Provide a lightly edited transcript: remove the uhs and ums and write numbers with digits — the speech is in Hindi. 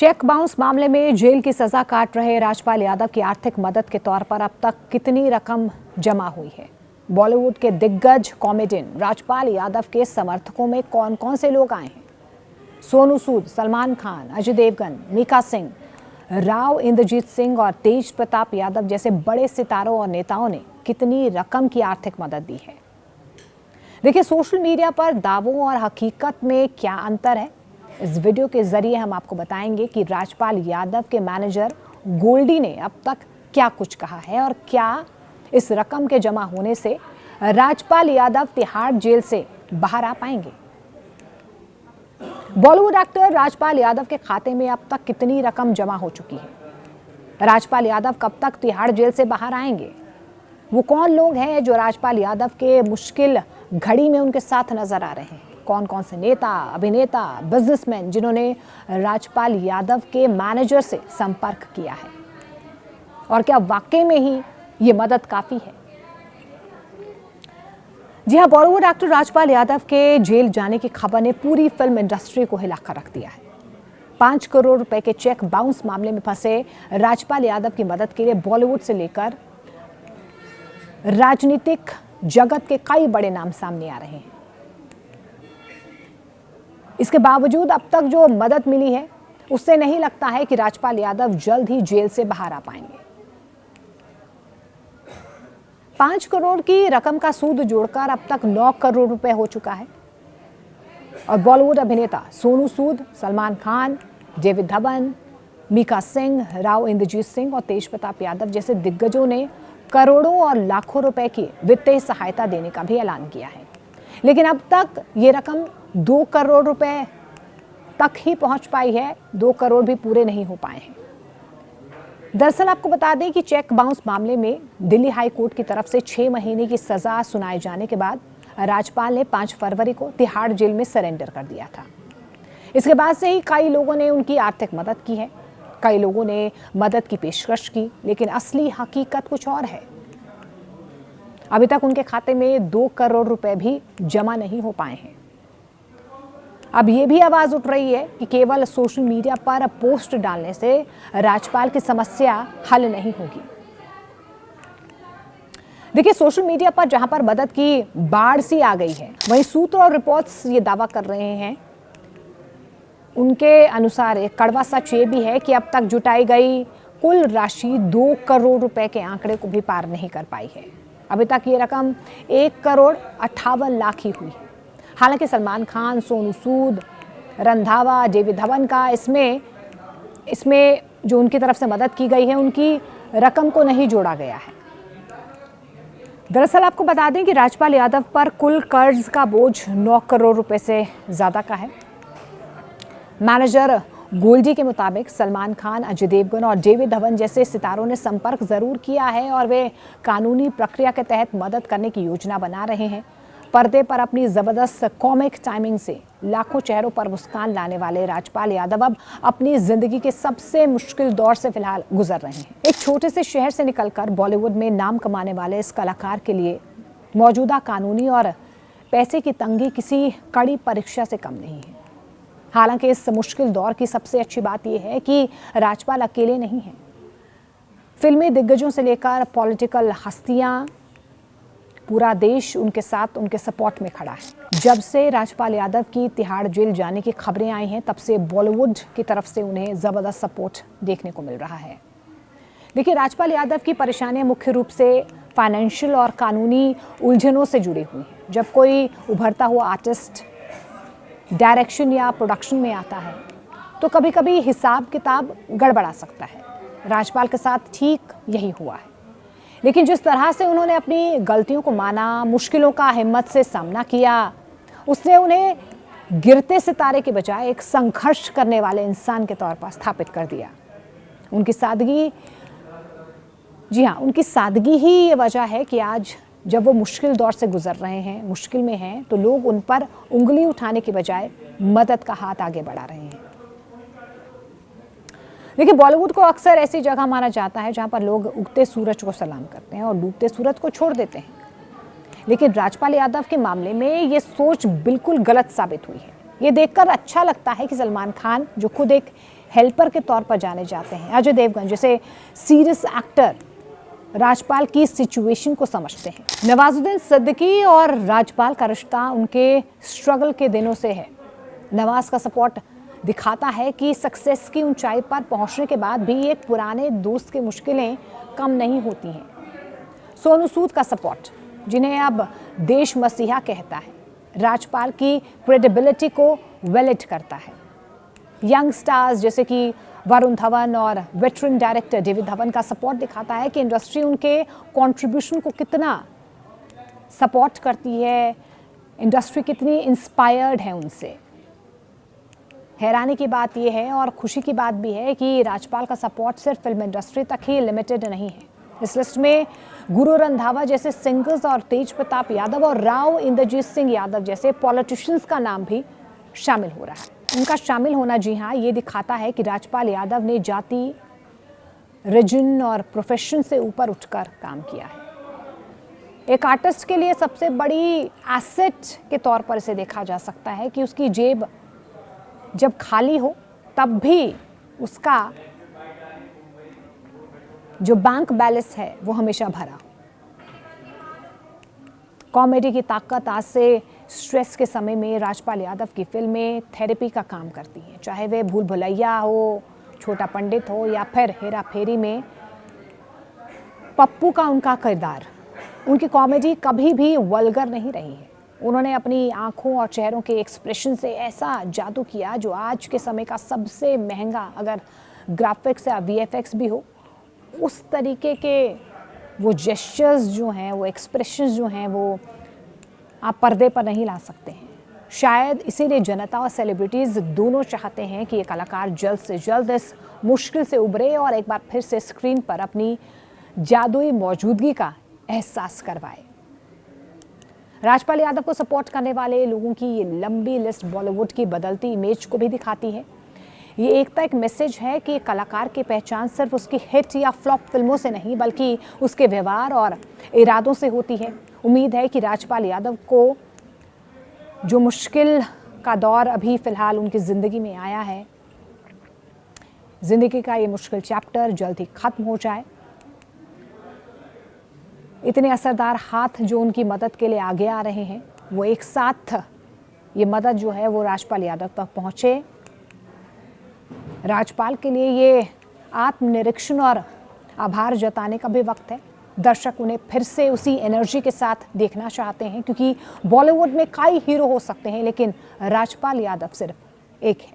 चेक बाउंस मामले में जेल की सजा काट रहे राजपाल यादव की आर्थिक मदद के तौर पर अब तक कितनी रकम जमा हुई है? बॉलीवुड के दिग्गज कॉमेडियन राजपाल यादव के समर्थकों में कौन कौन से लोग आए हैं? सोनू सूद, सलमान खान, अजय देवगन, मीका सिंह, राव इंद्रजीत सिंह और तेज प्रताप यादव जैसे बड़े सितारों और नेताओं ने कितनी रकम की आर्थिक मदद दी है? देखिए, सोशल मीडिया पर दावों और हकीकत में क्या अंतर है, इस वीडियो के जरिए हम आपको बताएंगे कि राजपाल यादव के मैनेजर गोल्डी ने अब तक क्या कुछ कहा है और क्या इस रकम के जमा होने से राजपाल यादव तिहाड़ जेल से बाहर आ पाएंगे। बॉलीवुड एक्टर राजपाल यादव के खाते में अब तक कितनी रकम जमा हो चुकी है? राजपाल यादव कब तक तिहाड़ जेल से बाहर आएंगे? वो कौन लोग हैं जो राजपाल यादव के मुश्किल घड़ी में उनके साथ नजर आ रहे हैं? कौन कौन से नेता, अभिनेता, बिजनेसमैन जिन्होंने राजपाल यादव के मैनेजर से संपर्क किया है? और क्या वाकई में ही ये मदद काफी है? जी हाँ, बॉलीवुड एक्टर राजपाल यादव के जेल जाने की खबर ने पूरी फिल्म इंडस्ट्री को हिलाकर रख दिया है। 5 करोड़ रुपए के चेक बाउंस मामले में फंसे राजपाल यादव की मदद के लिए बॉलीवुड से लेकर राजनीतिक जगत के कई बड़े नाम सामने आ रहे हैं। इसके बावजूद अब तक जो मदद मिली है उससे नहीं लगता है कि राजपाल यादव जल्द ही जेल से बाहर आ पाएंगे। 5 करोड़ की रकम का सूद जोड़कर अब तक 9 करोड़ रुपए हो चुका है और बॉलीवुड अभिनेता सोनू सूद, सलमान खान, डेविड धवन, मीका सिंह, राव इंद्रजीत सिंह और तेज प्रताप यादव जैसे दिग्गजों ने करोड़ों और लाखों रुपए की वित्तीय सहायता देने का भी ऐलान किया है, लेकिन अब तक ये रकम 2 करोड़ रुपए तक ही पहुंच पाई है। 2 करोड़ भी पूरे नहीं हो पाए हैं। दरअसल आपको बता दें कि चेक बाउंस मामले में दिल्ली हाई कोर्ट की तरफ से 6 महीने की सजा सुनाए जाने के बाद राजपाल ने 5 फरवरी को तिहाड़ जेल में सरेंडर कर दिया था। इसके बाद से ही कई लोगों ने उनकी आर्थिक मदद की है, कई लोगों ने मदद की पेशकश की, लेकिन असली हकीकत कुछ और है। अभी तक उनके खाते में 2 करोड़ रुपए भी जमा नहीं हो पाए हैं। अब ये भी आवाज उठ रही है कि केवल सोशल मीडिया पर पोस्ट डालने से राजपाल की समस्या हल नहीं होगी। देखिए, सोशल मीडिया पर जहां पर मदद की बाढ़ सी आ गई है, वहीं सूत्र और रिपोर्ट्स ये दावा कर रहे हैं, उनके अनुसार एक कड़वा सच ये भी है कि अब तक जुटाई गई कुल राशि 2 करोड़ रुपए के आंकड़े को भी पार नहीं कर पाई है। अभी तक ये रकम 1 करोड़ 58 लाख ही हुई है। हालांकि सलमान खान, सोनू सूद, रंधावा, डेविड धवन का इसमें जो उनकी तरफ से मदद की गई है, उनकी रकम को नहीं जोड़ा गया है। दरअसल आपको बता दें कि राजपाल यादव पर कुल कर्ज का बोझ 9 करोड़ रुपए से ज्यादा का है। मैनेजर गोल्डी के मुताबिक सलमान खान, अजय देवगन और डेविड धवन जैसे सितारों ने संपर्क जरूर किया है और वे कानूनी प्रक्रिया के तहत मदद करने की योजना बना रहे हैं। पर्दे पर अपनी जबरदस्त कॉमिक टाइमिंग से लाखों चेहरों पर मुस्कान लाने वाले राजपाल यादव अब अपनी जिंदगी के सबसे मुश्किल दौर से फिलहाल गुजर रहे हैं। एक छोटे से शहर से निकलकर बॉलीवुड में नाम कमाने वाले इस कलाकार के लिए मौजूदा कानूनी और पैसे की तंगी किसी कड़ी परीक्षा से कम नहीं है। हालांकि इस मुश्किल दौर की सबसे अच्छी बात यह है कि राजपाल अकेले नहीं हैं। फिल्मी दिग्गजों से लेकर पॉलिटिकल हस्तियां, पूरा देश उनके साथ, उनके सपोर्ट में खड़ा है। जब से राजपाल यादव की तिहाड़ जेल जाने की खबरें आई हैं, तब से बॉलीवुड की तरफ से उन्हें जबरदस्त सपोर्ट देखने को मिल रहा है। देखिए, राजपाल यादव की परेशानियां मुख्य रूप से फाइनेंशियल और कानूनी उलझनों से जुड़ी हुई हैं। जब कोई उभरता हुआ आर्टिस्ट डायरेक्शन या प्रोडक्शन में आता है तो कभी कभी हिसाब किताब गड़बड़ा सकता है। राजपाल के साथ ठीक यही हुआ है, लेकिन जिस तरह से उन्होंने अपनी गलतियों को माना, मुश्किलों का हिम्मत से सामना किया, उसने उन्हें गिरते सितारे के बजाय एक संघर्ष करने वाले इंसान के तौर पर स्थापित कर दिया। उनकी सादगी, जी हाँ, उनकी सादगी ही ये वजह है कि आज जब वो मुश्किल दौर से गुजर रहे हैं, मुश्किल में हैं, तो लोग उन पर उंगली उठाने की बजाय मदद का हाथ आगे बढ़ा रहे हैं। देखिए, बॉलीवुड को अक्सर ऐसी जगह माना जाता है जहां पर लोग उगते सूरज को सलाम करते हैं और डूबते सूरज को छोड़ देते हैं, लेकिन राजपाल यादव के मामले में ये सोच बिल्कुल गलत साबित हुई है। ये देखकर अच्छा लगता है कि सलमान खान, जो खुद एक हेल्पर के तौर पर जाने जाते हैं। अजय देवगन जैसे सीरियस एक्टर राजपाल की सिचुएशन को समझते हैं। नवाजुद्दीन सिद्दीकी और राजपाल का रिश्ता उनके स्ट्रगल के दिनों से है। नवाज का सपोर्ट दिखाता है कि सक्सेस की ऊंचाई पर पहुंचने के बाद भी एक पुराने दोस्त की मुश्किलें कम नहीं होती हैं। सोनू सूद का सपोर्ट, जिन्हें अब देश मसीहा कहता है, राजपाल की क्रेडिबिलिटी को वैलिड करता है। यंग स्टार्स जैसे कि वरुण धवन और वेटरन डायरेक्टर डेविड धवन का सपोर्ट दिखाता है कि इंडस्ट्री उनके कंट्रीब्यूशन को कितना सपोर्ट करती है, इंडस्ट्री कितनी इंस्पायर्ड है उनसे। हैरानी की बात यह है और खुशी की बात भी है कि राजपाल का सपोर्ट सिर्फ फिल्म इंडस्ट्री तक ही लिमिटेड नहीं है। इस लिस्ट में गुरु रंधावा जैसे सिंगर्स और तेज प्रताप यादव और राव इंद्रजीत सिंह यादव जैसे पॉलिटिशियंस का नाम भी शामिल हो रहा है। उनका शामिल होना, जी हाँ, ये दिखाता है कि राजपाल यादव ने जाति, रीजन और प्रोफेशन से ऊपर उठकर काम किया है। एक आर्टिस्ट के लिए सबसे बड़ी एसेट के तौर पर इसे देखा जा सकता है कि उसकी जेब जब खाली हो तब भी उसका जो बैंक बैलेंस है वो हमेशा भरा। कॉमेडी की ताकत आज से स्ट्रेस के समय में राजपाल यादव की फिल्में थेरेपी का काम करती हैं। चाहे वे भूल भुलैया हो, छोटा पंडित हो या फिर हेरा फेरी में पप्पू का उनका किरदार, उनकी कॉमेडी कभी भी वल्गर नहीं रही है। उन्होंने अपनी आंखों और चेहरों के एक्सप्रेशन से ऐसा जादू किया जो आज के समय का सबसे महंगा, अगर ग्राफिक्स या वीएफएक्स भी हो, उस तरीके के वो जेस्चर्स जो हैं, वो एक्सप्रेशंस जो हैं, वो आप पर्दे पर नहीं ला सकते हैं। शायद इसीलिए जनता और सेलिब्रिटीज़ दोनों चाहते हैं कि ये कलाकार जल्द से जल्द इस मुश्किल से उभरे और एक बार फिर से स्क्रीन पर अपनी जादुई मौजूदगी का एहसास करवाए। राजपाल यादव को सपोर्ट करने वाले लोगों की ये लंबी लिस्ट बॉलीवुड की बदलती इमेज को भी दिखाती है। ये एक मैसेज है कि कलाकार की पहचान सिर्फ उसकी हिट या फ्लॉप फिल्मों से नहीं, बल्कि उसके व्यवहार और इरादों से होती है। उम्मीद है कि राजपाल यादव को जो मुश्किल का दौर अभी फ़िलहाल उनकी ज़िंदगी में आया है, ज़िंदगी का ये मुश्किल चैप्टर जल्द ही ख़त्म हो जाए। इतने असरदार हाथ जो उनकी मदद के लिए आगे आ रहे हैं, वो एक साथ ये मदद जो है वो राजपाल यादव तक पहुँचे। राजपाल के लिए ये आत्मनिरीक्षण और आभार जताने का भी वक्त है। दर्शक उन्हें फिर से उसी एनर्जी के साथ देखना चाहते हैं, क्योंकि बॉलीवुड में कई हीरो हो सकते हैं लेकिन राजपाल यादव सिर्फ एक है।